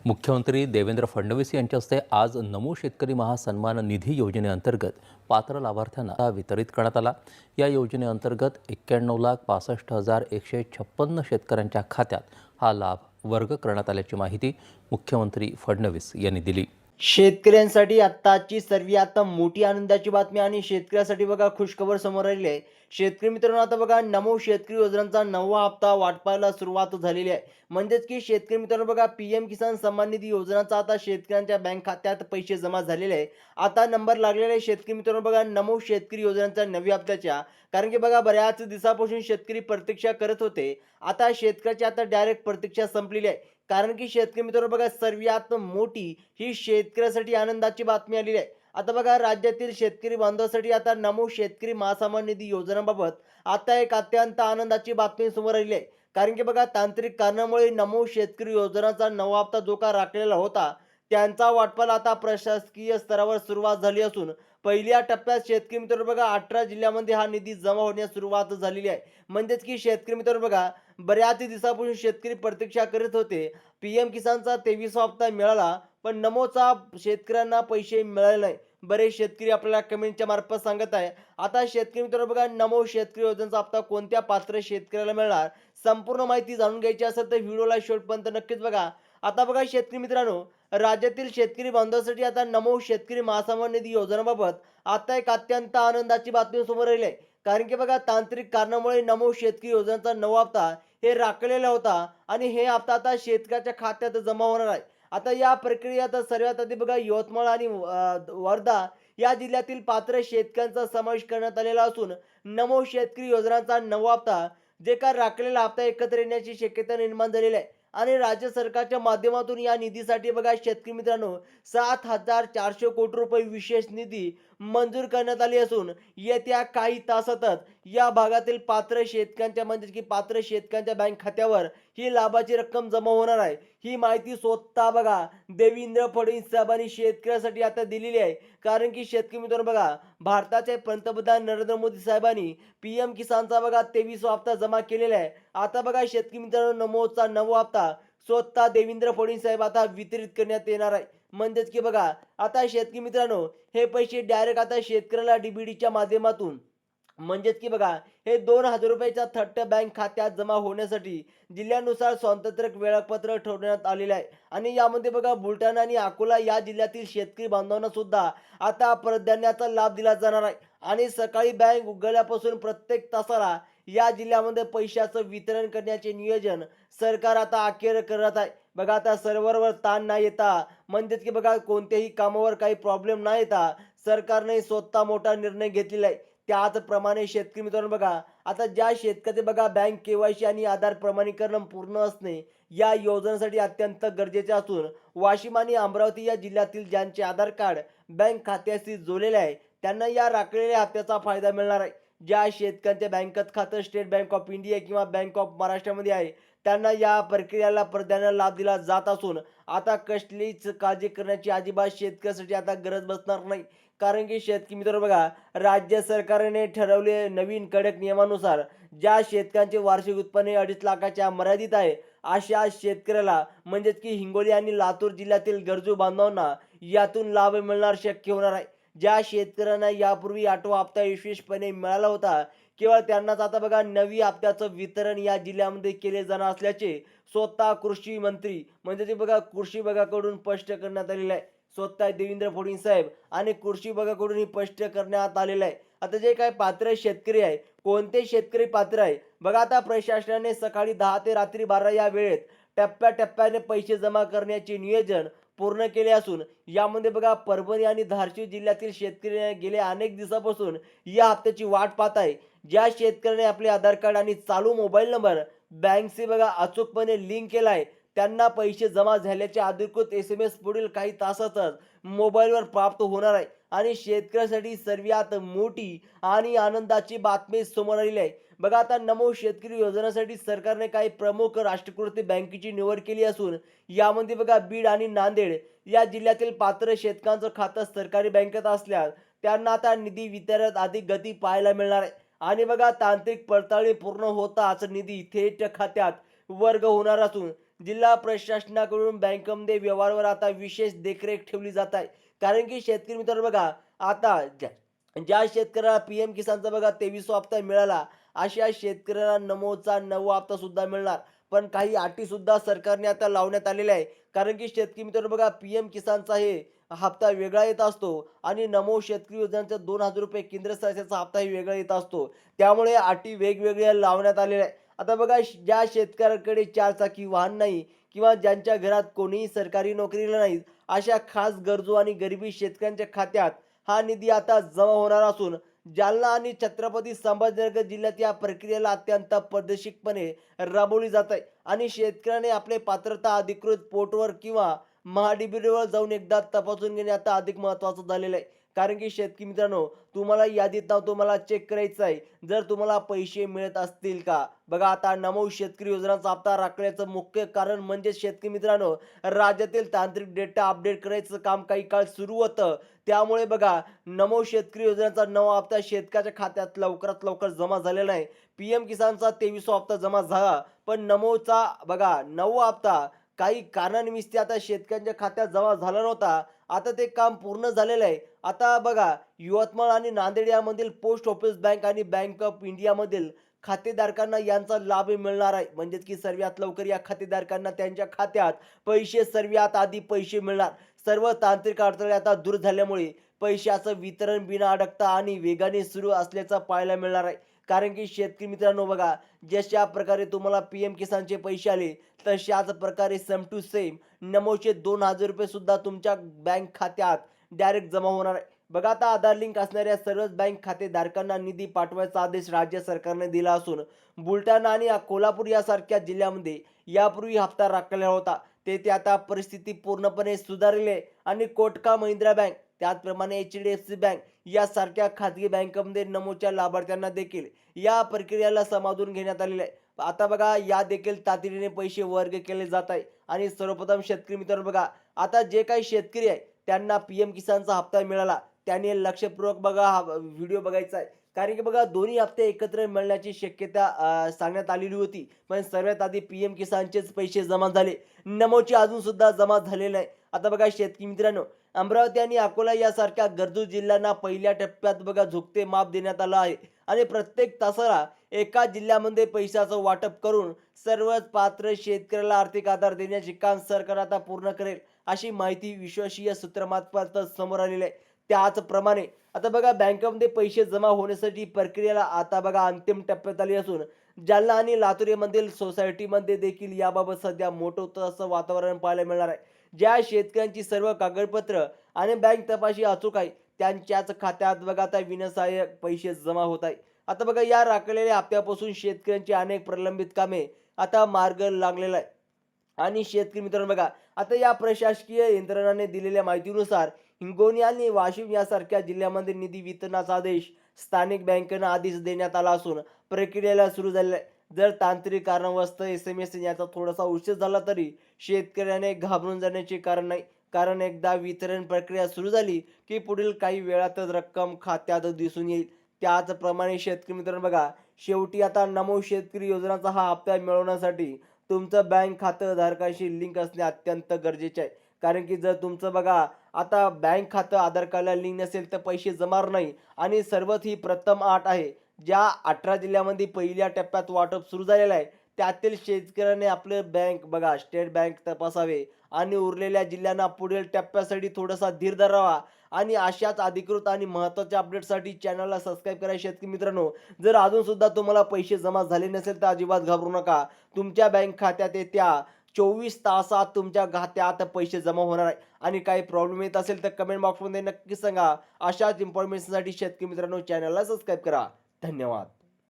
मुख्यमंत्री देवेंद्र फडणवीस यांच्या हस्ते आज नमो शेतकरी महासन्मान निधी योजनेअंतर्गत पात्र लाभार्थ्यांना वितरित करण्यात आला। या योजनेअंतर्गत 91,65,156 शेतकऱ्यांच्या खात्यात हा लाभ वर्ग करण्यात आल्याची माहिती मुख्यमंत्री फडणवीस यांनी दिली। शेतकऱ्यांसाठी आत्ताची सर्वात मोठी आनंदाची बातमी आणि शेतकऱ्यासाठी बघा खुशखबर समोर आलेली आहे। शेतकरी मित्रांनो, आता बघा नमो शेतकरी योजनांचा नववा हप्ता वाटपायला सुरुवात झालेली आहे। म्हणजेच की शेतकरी मित्रांनो बघा, पीएम किसान सन्मान निधी योजनाचा आता शेतकऱ्यांच्या बँक खात्यात पैसे जमा झालेले आहे। आता नंबर लागलेला आहे शेतकरी मित्रांनो बघा नमो शेतकरी योजनांच्या नव्या हप्त्याच्या। कारण की बघा बऱ्याच दिवसापासून शेतकरी प्रतीक्षा करत होते। आता शेतकऱ्याची आता डायरेक्ट प्रतीक्षा संपलेली आहे। कारण की शेतकरी मित्रांनो बघा सर्वात मोठी ही शेतकऱ्यासाठी आनंदाची बातमी आलेली आहे। आता बघा राज्यातील शेतकरी बांधवांसाठी आता नमो शेतकरी महासन्मान निधी योजनेबाबत आता एक अत्यंत आनंदाची बातमी समोर आलेली आहे। कारण की बघा तांत्रिक कारणामुळे नमो शेतकरी योजनाचा नवा हप्ता जो का राखलेला होता त्यांचा वाटपाला आता प्रशासकीय स्तरावर सुरुवात झाली असून पहिल्या टप्प्यात शेतकरी मित्रांनो बघा 18 जिल्ह्यांमध्ये हा निधी जमा होण्यास सुरुवात झालेली आहे। म्हणजेच की शेतकरी मित्रांनो बघा बऱ्याच दिवसापासून शेतकरी प्रतीक्षा करत होते। पीएम किसानचा 23वा हप्ता मिळाला, पण नमोचा शेतकऱ्यांना पैसे मिळाले नाही। बरेच शेतकरी आपल्याला कमेंटच्या मार्फत सांगत आहे। आता शेतकरी मित्रांनो बघा नमो शेतकरी योजनेचा हप्ता कोणत्या पात्र शेतकऱ्याला मिळणार, संपूर्ण माहिती जाणून घ्यायची असेल तर व्हिडिओला शेवटपर्यंत नक्कीच बघा। आता बघा शेतकरी मित्रांनो, राज्यातील शेतकरी बांधवांसाठी आता नमो शेतकरी महासन्मान निधी योजनेबाबत आता एक अत्यंत आनंदाची बातमी समोर आली आहे। कारण की बघा तांत्रिक कारणामुळे नमो शेतकरी योजनेचा नवा हप्ता हे राखलेला होता आणि हे हप्ता आता शेतकऱ्याच्या खात्यात जमा होणार आहे। आता या प्रक्रियेत सर्वात आधी बघा यवतमाळ आणि वर्धा या जिल्ह्यातील पात्र शेतकऱ्यांचा समावेश करण्यात आलेला असून नमो शेतकरी योजनांचा नवा हप्ता जे का राखलेला हप्ता एकत्र येण्याची शक्यता निर्माण झालेली आहे। आणि राज्य सरकारच्या माध्यमातून या निधीसाठी बघा शेतकरी मित्रांनो 7,400 कोटी रुपये विशेष निधी मंजूर करण्यात आली असून येत्या काही तासातच या भागातील पात्र शेतकऱ्यांच्या म्हणजेच की पात्र शेतकऱ्यांच्या बँक खात्यावर ही लाभाची रक्कम जमा होणार आहे। ही माहिती स्वतः बघा देवेंद्र फडणवीस साहेबांनी शेतकऱ्यासाठी आता दिलेली आहे। कारण की शेतकरी मित्रांनो बघा भारताचे पंतप्रधान नरेंद्र मोदी साहेबांनी पीएम किसानचा बघा 23वा हप्ता जमा केलेला आहे। आता बघा शेतकरी मित्रांनो नमोचा नवा हप्ता स्वतः देवेंद्र फडणवीस साहेब आता वितरित करण्यात येणार आहे। म्हणजेच की बघा आता शेतकरी मित्रांनो हे पैसे डायरेक्ट आता शेतकऱ्याला डीबीडीच्या माध्यमातून म्हणजेच की बघा हे 2,000 रुपयाच्या थट्ट बँक खात्यात जमा होण्यासाठी जिल्ह्यानुसार स्वतंत्र वेळापत्रक ठेवण्यात आलेलं आहे। आणि यामध्ये बघा बुलढाणा आणि अकोला या जिल्ह्यातील शेतकरी बांधवांना सुद्धा आता प्राधान्याचा लाभ दिला जाणार आहे। आणि सकाळी बँक उघडल्यापासून प्रत्येक तासाला या जिल्ह्यामध्ये पैशाचं वितरण करण्याचे नियोजन सरकार आता अखेर करत आहे। बघा आता सर्व्हरवर ताण नाही येता म्हणजेच की बघा कोणत्याही कामावर काही प्रॉब्लेम नाही येता सरकारने स्वतः मोठा निर्णय घेतलेला आहे। त्याचप्रमाणे शेतकरी मित्रांनो बघा आता ज्या शेतकरी बघा बँक केवायसी आणि आधार प्रमाणीकरण पूर्ण असणे या योजनेसाठी अत्यंत गरजेचे असून वाशिम आणि अमरावती या जिल्ह्यातील ज्यांचे आधार कार्ड बँक खात्याशी जोडलेले आहे त्यांना या राखलेल्या हप्त्याचा फायदा मिळणार आहे। ज्या शेतकऱ्यांचे बँकेत खातं स्टेट बँक ऑफ इंडिया किंवा बँक ऑफ महाराष्ट्रामध्ये आहे त्यांना या प्रक्रियेला प्राधान्य लाभ दिला जात असून आता कसलीच काळजी करण्याची अजिबात शेतकऱ्यासाठी आता गरज बसणार नाही। कारण की शेतकरी मित्रांनो बघा राज्य सरकारने ठरवले नवीन कडक नियमानुसार ज्या शेतकऱ्यांचे वार्षिक उत्पन्न 2.5 लाखाच्या मर्यादित आहे अशा शेतकऱ्याला म्हणजेच की हिंगोली आणि लातूर जिल्ह्यातील गरजू बांधवांना यातून लाभ मिळणार शक्य होणार आहे। ज्या शेतकऱ्यांना यापूर्वी 8वा हप्ता यशस्वीपणे मिळाला होता केवळ त्यांनाच आता बघा नवी हप्त्याचं वितरण या जिल्ह्यामध्ये केले जाणार असल्याचे स्वतः कृषी मंत्री म्हणजे ते बघा कृषी विभागाकडून स्पष्ट करण्यात आलेलं आहे। स्वतः देवेंद्र फडणवीस साहेब आणि कृषी विभागाकडून ही स्पष्ट करण्यात आलेलं आहे। आता जे काही पात्र शेतकरी आहे कोणते शेतकरी पात्र आहे बघा आता प्रशासनाने सकाळी 10 ते रात्री 12 या वेळेत टप्प्याटप्प्याने पैसे जमा करण्याचे नियोजन पूर्ण केले असून यामध्ये बघा परभणी आणि धाराशिव जिल्ह्यातील शेतकरी गेले अनेक दिवसापासून या हप्त्याची वाट पाहत आहे। ज्या शेतकऱ्याने आपले आधार कार्ड आणि चालू मोबाईल नंबर बँकशी बघा अचूकपणे लिंक केलाय त्यांना पैसे जमा झाल्याचे अधिकृत SMS पुढील काही तासातच मोबाईलवर प्राप्त होणार आहे। आणि शेतकऱ्यासाठी सर्वात मोठी आणि आनंदाची बातमी समोर आलेली आहे। बघा आता नमो शेतकरी योजनेसाठी सरकारने काही प्रमुख राष्ट्रीयकृत बँकेची निवड केली असून यामध्ये बघा बीड आणि नांदेड या जिल्ह्यातील पात्र शेतकऱ्यांचं खातं सरकारी बँकेत असल्यास त्यांना आता निधी वितरणात अधिक गती पाहायला मिळणार आहे। आणि बघा तांत्रिक पडताळणी पूर्ण होताच निधी थेट खात्यात वर्ग होणार असून जिल्हा प्रशासनाकडून बँकेमध्ये व्यवहारावर आता विशेष देखरेख ठेवली जात आहे. कारण की शेतकरी मित्रांनो बघा, आता ज्या शेतकऱ्याला पीएम किसानचा बघा 23वा हप्ता मिळाला, अशा शेतकऱ्याला नमोचा 9वा हप्ता सुद्धा मिळणार. पण काही अटी सुद्धा सरकारने आता लावण्यात आलेल्या आहे. कारण की शेतकरी मित्रांनो बघा, पीएम किसानचा हे हप्ता वेगळा येत असतो आणि नमो शेतकरी योजनेचा ₹2000 केंद्र सरकारचा हप्ताही वेगळा येत असतो. त्यामुळे अटी वेगवेगळ्या लावण्यात आलेल्या आहे. आता बघा, ज्या शेतकऱ्याकडे 4 चाकी वाहन नाही किंवा ज्यांच्या घरात कोणीही सरकारी नोकरीला नाहीत, अशा खास गरजू आणि गरिबी शेतकऱ्यांच्या खात्यात हा निधी आता जमा होणार असून जालना आणि छत्रपती संभाजीनगर जिल्ह्यात या प्रक्रियेला अत्यंत पद्धतशीरपणे राबवली जात आहे आणि शेतकऱ्याने आपले पात्रता अधिकृत पोर्टलवर किंवा महाडीबीवर जाऊन एकदा तपासून घेणे आता अधिक महत्त्वाचं झालेलं आहे. कारण की शेतकरी मित्रांनो, तुम्हाला यादीत नाव तुम्हाला चेक करायचं आहे, जर तुम्हाला पैसे मिळत असतील का. बघा, आता नमो शेतकरी योजनाचा हप्ता राखण्याचं मुख्य कारण म्हणजे शेतकरी मित्रांनो, राज्यातील तांत्रिक डेटा अपडेट करायचं काम काही काळ सुरू होतं. त्यामुळे बघा, नमो शेतकरी योजनेचा 9वा हप्ता शेतकऱ्याच्या खात्यात लवकरात लवकर जमा झालेला आहे. पीएम किसानचा 23वा हप्ता जमा झाला, पण नमोचा बघा 9वा हप्ता काही कारणानिमित्त आता शेतकऱ्यांच्या खात्यात जमा झाला नव्हता. आता ते काम पूर्ण झालेलं आहे. आता बघा, यवतमाळ आणि नांदेड यामधील पोस्ट ऑफिस बँक आणि बँक ऑफ इंडियामधील खातेधारकांना यांचा लाभ मिळणार आहे. म्हणजेच की सर्वात लवकर या खातेधारकांना त्यांच्या खात्यात सर्वात आधी पैसे मिळणार. सर्व तांत्रिक अडथळे आता दूर झाल्यामुळे पैशाचं वितरण बिना अडकता आणि वेगाने सुरू असल्याचं पाहायला मिळणार आहे. कारण की शेतकरी मित्रांनो बघा, जशा प्रकारे तुम्हाला पीएम किसानचे पैसे आले, तशाच प्रकारे सेम टू सेम नमोचे ₹2000 सुद्धा तुमच्या बँक खात्यात डायरेक्ट जमा होणार आहे. बघा, आता आधार लिंक असणाऱ्या सर्वच बँक खातेधारकांना निधी पाठवायचा आदेश राज्य सरकारने दिला असून बुलढाणा आणि कोल्हापूर यासारख्या जिल्ह्यामध्ये यापूर्वी हप्ता राखलेला होता. तेथे आता परिस्थिती पूर्णपणे सुधारली आहे आणि कोटका महिंद्रा बँक, त्याचप्रमाणे एचडीएफसी बँक यासारख्या खाजगी बँकांमध्ये नमोच्या लाभार्थ्यांना देखील या प्रक्रियेला समावून घेण्यात आलेले आहे. आता बघा, या देखील तातडीने पैसे वर्ग केले जात आहे आणि सर्वप्रथम शेतकरी मित्रांनो बघा, आता जे काही शेतकरी आहे त्यांना पीएम किसानचा हप्ता मिळाला, त्यांनी लक्षपूर्वक बघा हा व्हिडिओ बघायचा आहे. कारण की बघा, दोन्ही हप्ते एकत्र मिळण्याची शक्यता सांगण्यात आलेली होती. पण सर्वात आधी पीएम किसानचेच पैसे जमा झाले, नमोचे अजून सुद्धा जमा झाले नाही. आता बघा शेतकरी मित्रांनो, अमरावती आणि अकोला यासारख्या गरजू जिल्ह्यांना पहिल्या टप्प्यात बघा झुकते माप देण्यात आलं आहे आणि प्रत्येक तासाला एका जिल्ह्यामध्ये पैशाचं वाटप करून सर्वच पात्र शेतकऱ्याला आर्थिक आधार देण्याचे काम सरकार आता पूर्ण करेल, अशी माहिती विश्वासीय सूत्रामार्फत समोर आलेली आहे. त्याचप्रमाणे आता बघा, बँकेमध्ये पैसे जमा होण्यासाठी प्रक्रियेला आता बघा अंतिम टप्प्यात आली असून जालना आणि लातूरमधील सोसायटीमध्ये देखील याबाबत सध्या मोठं असं वातावरण पाहायला मिळणार आहे. ज्या शेतकऱ्यांची सर्व कागदपत्र आणि बँक तपासणी अचूक आहे, त्यांच्याच खात्यात बघा आता विनासहाय्यक पैसे जमा होत आहे. आता बघा, या राखलेल्या हप्त्यापासून शेतकऱ्यांची अनेक प्रलंबित कामे आता मार्ग लागलेला आहे. आणि शेतकरी मित्रांनो बघा, आता या प्रशासकीय यंत्रणाने दिलेल्या माहितीनुसार हिंगोली आणि वाशिम यासारख्या जिल्ह्यामध्ये निधी वितरणाचा आदेश स्थानिक बँकेनं आधीच देण्यात आला असून प्रक्रियेला सुरू झालेला आहे. जर तांत्रिक कारणास्तव SMS याचा थोडासा उशीर झाला तरी शेतकऱ्याने घाबरून जाण्याचे कारण नाही. कारण एकदा वितरण प्रक्रिया सुरू झाली की पुढील काही वेळातच रक्कम खात्यात दिसून येईल. त्याचप्रमाणे शेतकरी मित्रांनो बघा, शेवटी आता नमो शेतकरी योजनाचा हा हप्ता मिळवण्यासाठी तुमचं बँक खातं धारकाशी लिंक असणे अत्यंत गरजेचे आहे. कारण की जर तुमचं बघा आता बँक खातं आधार कार्डला लिंक नसेल तर पैसे जमणार नाही. आणि सर्वात ही प्रथम अट आहे, ज्या 18 जिल्ह्यामध्ये पहिल्या टप्प्यात वाटप सुरू झालेलं आहे त्यातील शेतकऱ्याने आपले बँक बघा स्टेट बँक तपासावे आणि उरलेल्या जिल्ह्यांना पुढील टप्प्यासाठी थोडासा धीर धरावा. आणि अशाच अधिकृत आणि महत्त्वाच्या अपडेटसाठी चॅनलला सबस्क्राईब करा. शेतकरी मित्रांनो, जर अजून सुद्धा तुम्हाला पैसे जमा झाले नसेल तर अजिबात घाबरू नका. तुमच्या बँक खात्यात येत्या 24 तासात तुमच्या खात्यात पैसे जमा होणार आहे. आणि काही प्रॉब्लेम येत असेल तर कमेंट बॉक्समध्ये नक्की सांगा. अशाच इन्फॉर्मेशनसाठी शेतकरी मित्रांनो चॅनलला सबस्क्राईब करा. धन्यवाद.